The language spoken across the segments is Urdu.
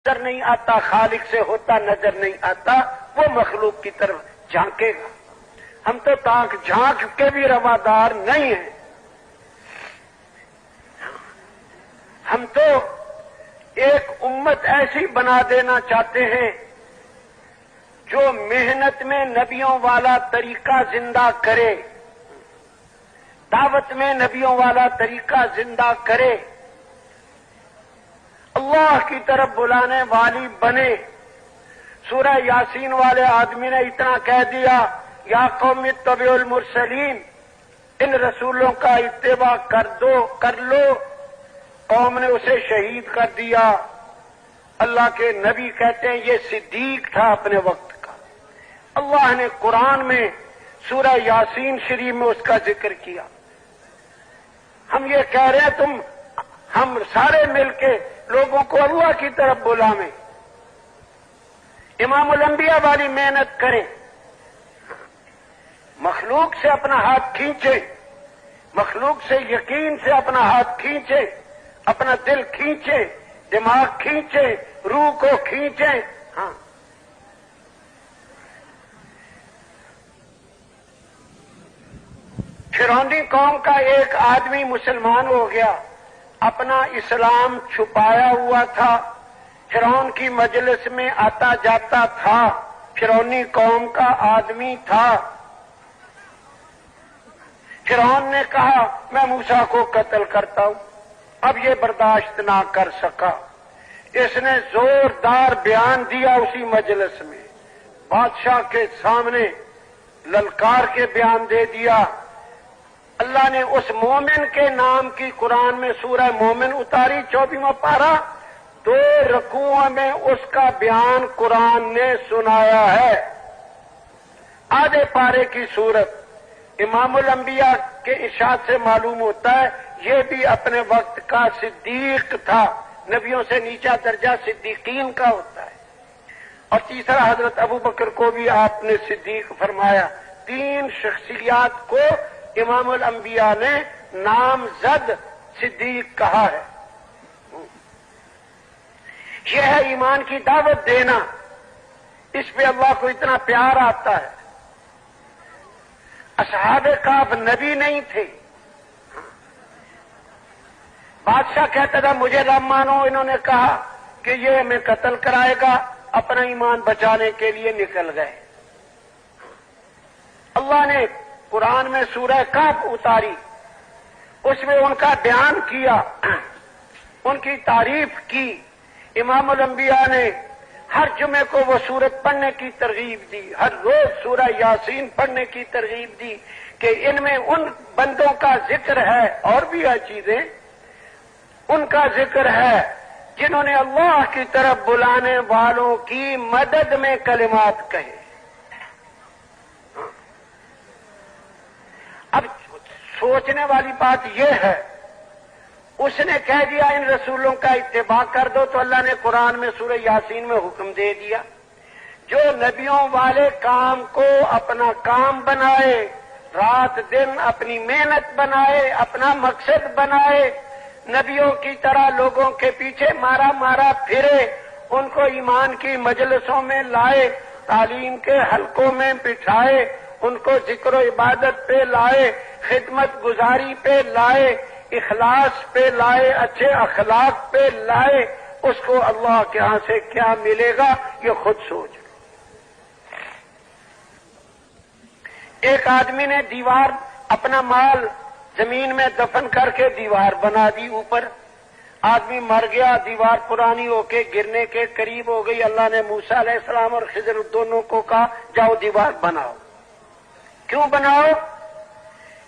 نظر نہیں آتا، خالق سے ہوتا نظر نہیں آتا، وہ مخلوق کی طرف جھانکے گا۔ ہم تو تاک جھانک کے بھی روادار نہیں ہیں۔ ہم تو ایک امت ایسی بنا دینا چاہتے ہیں جو محنت میں نبیوں والا طریقہ زندہ کرے، دعوت میں نبیوں والا طریقہ زندہ کرے، اللہ کی طرف بلانے والی بنے۔ سورہ یاسین والے آدمی نے اتنا کہہ دیا، یا قوم اتبعوا المرسلین، ان رسولوں کا اتباع کر لو۔ قوم نے اسے شہید کر دیا۔ اللہ کے نبی کہتے ہیں یہ صدیق تھا اپنے وقت کا۔ اللہ نے قرآن میں سورہ یاسین شریف میں اس کا ذکر کیا۔ ہم یہ کہہ رہے ہیں ہم سارے مل کے لوگوں کو اللہ کی طرف بلاویں، امام الانبیاء والی محنت کریں، مخلوق سے اپنا ہاتھ کھینچے، مخلوق سے یقین سے اپنا ہاتھ کھینچے، اپنا دل کھینچے، دماغ کھینچے، روح کو کھینچے۔ ہاں، فرعونی قوم کا ایک آدمی مسلمان ہو گیا، اپنا اسلام چھپایا ہوا تھا، فرعون کی مجلس میں آتا جاتا تھا، فرعونی قوم کا آدمی تھا۔ فرعون نے کہا میں موسیٰ کو قتل کرتا ہوں، اب یہ برداشت نہ کر سکا، اس نے زوردار بیان دیا اسی مجلس میں، بادشاہ کے سامنے للکار کے بیان دے دیا۔ اللہ نے اس مومن کے نام کی قرآن میں سورہ مومن اتاری، 24واں پارہ، 2 رکوعوں میں اس کا بیان قرآن نے سنایا ہے۔ آدھے پارے کی صورت امام الانبیاء کے ارشاد سے معلوم ہوتا ہے یہ بھی اپنے وقت کا صدیق تھا، نبیوں سے نیچا درجہ صدیقین کا ہوتا ہے۔ اور تیسرا حضرت ابو بکر کو بھی آپ نے صدیق فرمایا۔ 3 شخصیات کو امام الانبیاء نے نامزد صدیق کہا ہے۔ یہ ہے ایمان کی دعوت دینا، اس پہ اللہ کو اتنا پیار آتا ہے۔ اصحاب کہف نبی نہیں تھے، بادشاہ کہتا تھا مجھے رب مانو، انہوں نے کہا کہ یہ ہمیں قتل کرائے گا، اپنا ایمان بچانے کے لیے نکل گئے۔ اللہ نے قرآن میں سورہ کہف اتاری، اس میں ان کا بیان کیا، ان کی تعریف کی۔ امام الانبیاء نے ہر جمعے کو وہ سورت پڑھنے کی ترغیب دی، ہر روز سورہ یاسین پڑھنے کی ترغیب دی کہ ان میں ان بندوں کا ذکر ہے، اور بھی ہے چیزیں، ان کا ذکر ہے جنہوں نے اللہ کی طرف بلانے والوں کی مدد میں کلمات کہے۔ اب سوچنے والی بات یہ ہے، اس نے کہہ دیا ان رسولوں کا اتباع کر دو، تو اللہ نے قرآن میں سورہ یاسین میں حکم دے دیا جو نبیوں والے کام کو اپنا کام بنائے، رات دن اپنی محنت بنائے، اپنا مقصد بنائے، نبیوں کی طرح لوگوں کے پیچھے مارا مارا پھرے، ان کو ایمان کی مجلسوں میں لائے، تعلیم کے حلقوں میں بٹھائے، ان کو ذکر و عبادت پہ لائے، خدمت گزاری پہ لائے، اخلاص پہ لائے، اچھے اخلاق پہ لائے، اس کو اللہ کے ہاں سے کیا ملے گا یہ خود سوچ لو۔ ایک آدمی نے دیوار، اپنا مال زمین میں دفن کر کے دیوار بنا دی اوپر، آدمی مر گیا، دیوار پرانی ہو کے گرنے کے قریب ہو گئی، اللہ نے موسیٰ علیہ السلام اور خضر دونوں کو کہا جاؤ دیوار بناؤ۔ کیوں بناؤ؟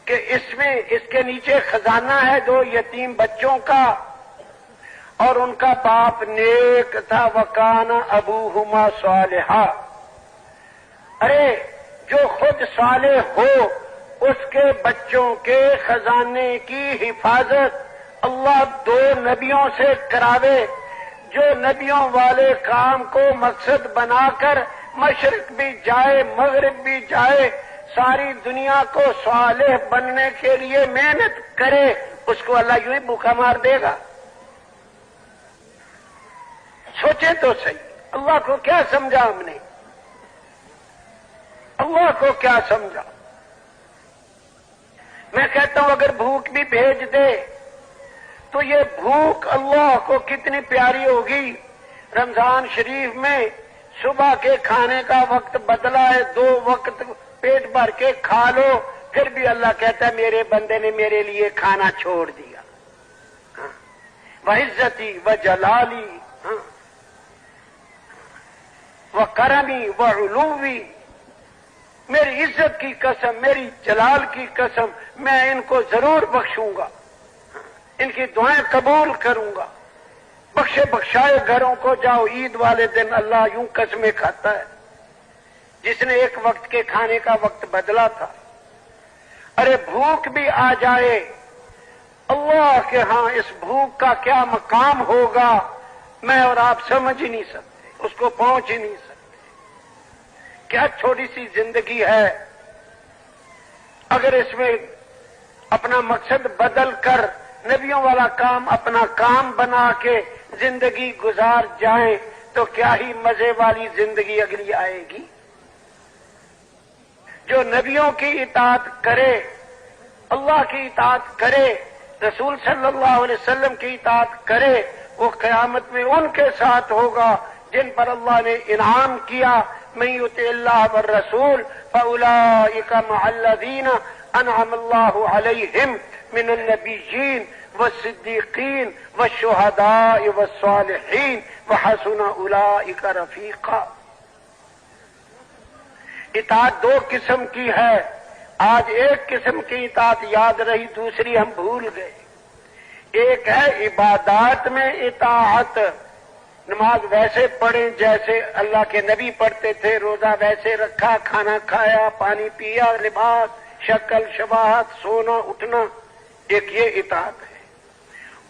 کہ اس کے نیچے خزانہ ہے 2 یتیم بچوں کا، اور ان کا باپ نیک تھا، وکان ابوہما صالحا۔ ارے جو خود صالح ہو اس کے بچوں کے خزانے کی حفاظت اللہ 2 نبیوں سے کراوے، جو نبیوں والے کام کو مقصد بنا کر مشرق بھی جائے مغرب بھی جائے، ساری دنیا کو صالح بننے کے لیے محنت کرے، اس کو اللہ یوں ہی بھوکا مار دے گا؟ سوچیں تو صحیح، اللہ کو کیا سمجھا ہم نے؟ اللہ کو کیا سمجھا؟ میں کہتا ہوں اگر بھوک بھی بھیج دے تو یہ بھوک اللہ کو کتنی پیاری ہوگی۔ رمضان شریف میں صبح کے کھانے کا وقت بدلا ہے، 2 وقت پیٹ بھر کے کھا لو، پھر بھی اللہ کہتا ہے میرے بندے نے میرے لیے کھانا چھوڑ دیا۔ وعزتی وجلالی وکرمی وعلوی، میری عزت کی قسم، میری جلال کی قسم، میں ان کو ضرور بخشوں گا، ان کی دعائیں قبول کروں گا۔ بخشے بخشائے گھروں کو جاؤ، عید والے دن اللہ یوں قسمیں کھاتا ہے جس نے ایک وقت کے کھانے کا وقت بدلا تھا۔ ارے بھوک بھی آ جائے، اللہ کے ہاں اس بھوک کا کیا مقام ہوگا میں اور آپ سمجھ ہی نہیں سکتے، اس کو پہنچ ہی نہیں سکتے۔ کیا چھوٹی سی زندگی ہے، اگر اس میں اپنا مقصد بدل کر نبیوں والا کام اپنا کام بنا کے زندگی گزار جائیں تو کیا ہی مزے والی زندگی اگلی آئے گی۔ جو نبیوں کی اطاعت کرے، اللہ کی اطاعت کرے، رسول صلی اللہ علیہ وسلم کی اطاعت کرے، وہ قیامت میں ان کے ساتھ ہوگا جن پر اللہ نے انعام کیا، من یطع اللہ والرسول فاولئک مع الذین انعم اللہ علیہم من النبیین والصدیقین والشہداء والصالحین وحسن اولئک رفیقا۔ اطاعت 2 قسم کی ہے، آج ایک قسم کی اطاعت یاد رہی، دوسری ہم بھول گئے۔ ایک ہے عبادات میں اطاعت، نماز ویسے پڑھیں جیسے اللہ کے نبی پڑھتے تھے، روزہ ویسے رکھا، کھانا کھایا، پانی پیا، لباس، شکل شباہت، سونا اٹھنا، ایک یہ اطاعت ہے۔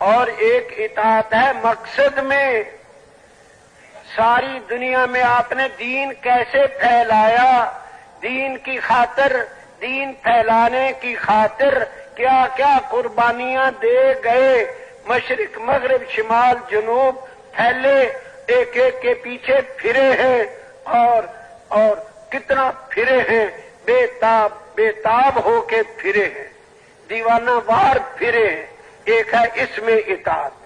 اور ایک اطاعت ہے مقصد میں، ساری دنیا میں آپ نے دین کیسے پھیلایا، دین کی خاطر، دین پھیلانے کی خاطر کیا کیا قربانیاں دے گئے، مشرق مغرب شمال جنوب پھیلے، ایک ایک کے پیچھے پھرے ہیں، اور کتنا پھرے ہیں، بے تاب ہو کے پھرے ہیں، دیوانہ وار پھرے ہیں۔ ایک ہے اس میں اطاعت،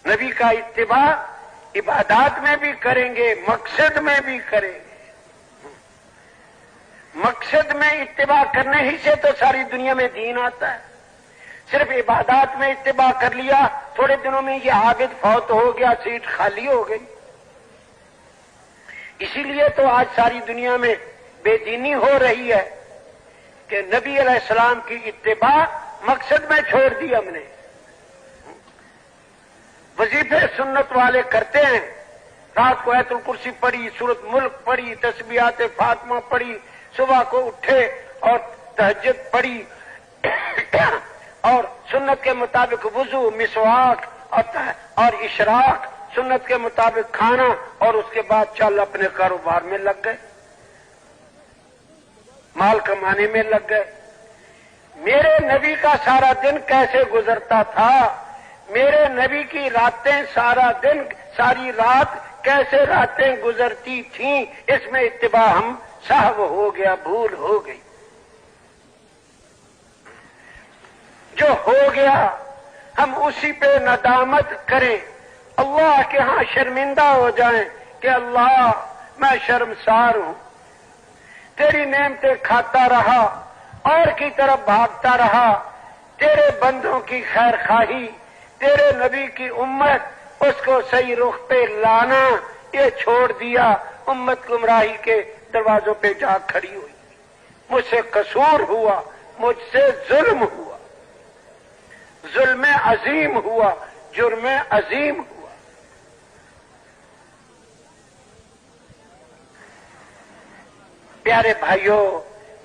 نبی کا اتباع عبادات میں بھی کریں گے، مقصد میں بھی کریں گے۔ مقصد میں اتباع کرنے ہی سے تو ساری دنیا میں دین آتا ہے۔ صرف عبادات میں اتباع کر لیا، تھوڑے دنوں میں یہ عابد فوت ہو گیا، سیٹ خالی ہو گئی۔ اسی لیے تو آج ساری دنیا میں بے دینی ہو رہی ہے کہ نبی علیہ السلام کی اتباع مقصد میں چھوڑ دی ہم نے۔ وظیفے سنت والے کرتے ہیں، رات کو آیت الکرسی پڑھی، سورۃ ملک پڑھی، تسبیحات فاطمہ پڑھی، صبح کو اٹھے اور تہجد پڑھی، اور سنت کے مطابق وضو، مسواک اور اشراق، سنت کے مطابق کھانا، اور اس کے بعد چل اپنے کاروبار میں لگ گئے، مال کمانے میں لگ گئے۔ میرے نبی کا سارا دن کیسے گزرتا تھا، میرے نبی کی راتیں سارا دن، ساری رات کیسے راتیں گزرتی تھیں، اس میں اتباع ہم سہو ہو گیا، بھول ہو گئی۔ جو ہو گیا ہم اسی پہ ندامت کریں، اللہ کے ہاں شرمندہ ہو جائیں کہ اللہ میں شرمسار ہوں، تیری نعمتیں کھاتا رہا، اور کی طرف بھاگتا رہا، تیرے بندوں کی خیر خواہی، تیرے نبی کی امت، اس کو صحیح رخ پہ لانا یہ چھوڑ دیا، امت گمراہی کے دروازوں پہ جا کھڑی ہوئی۔ مجھ سے قصور ہوا، مجھ سے ظلم ہوا، ظلم عظیم ہوا، جرم عظیم ہوا۔ پیارے بھائیوں،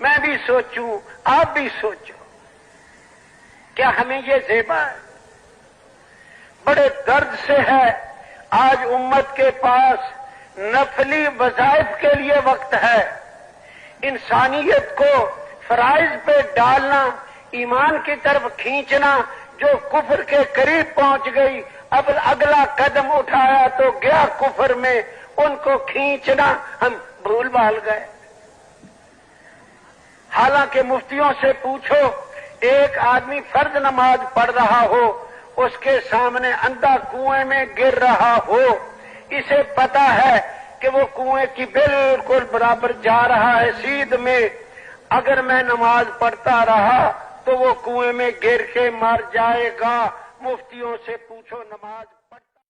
میں بھی سوچوں، آپ بھی سوچو، کیا ہمیں یہ زیبا ہے؟ بڑے درد سے ہے آج امت کے پاس نفلی وظائف کے لیے وقت ہے، انسانیت کو فرائض پہ ڈالنا، ایمان کی طرف کھینچنا، جو کفر کے قریب پہنچ گئی، اب اگلا قدم اٹھایا تو گیا کفر میں، ان کو کھینچنا ہم بھول بھال گئے۔ حالانکہ مفتیوں سے پوچھو، ایک آدمی فرض نماز پڑھ رہا ہو، اس کے سامنے اندھا کنویں میں گر رہا ہو، اسے پتا ہے کہ وہ کنویں کی بالکل برابر جا رہا ہے سیدھ میں، اگر میں نماز پڑھتا رہا تو وہ کنویں میں گر کے مر جائے گا۔ مفتیوں سے پوچھو نماز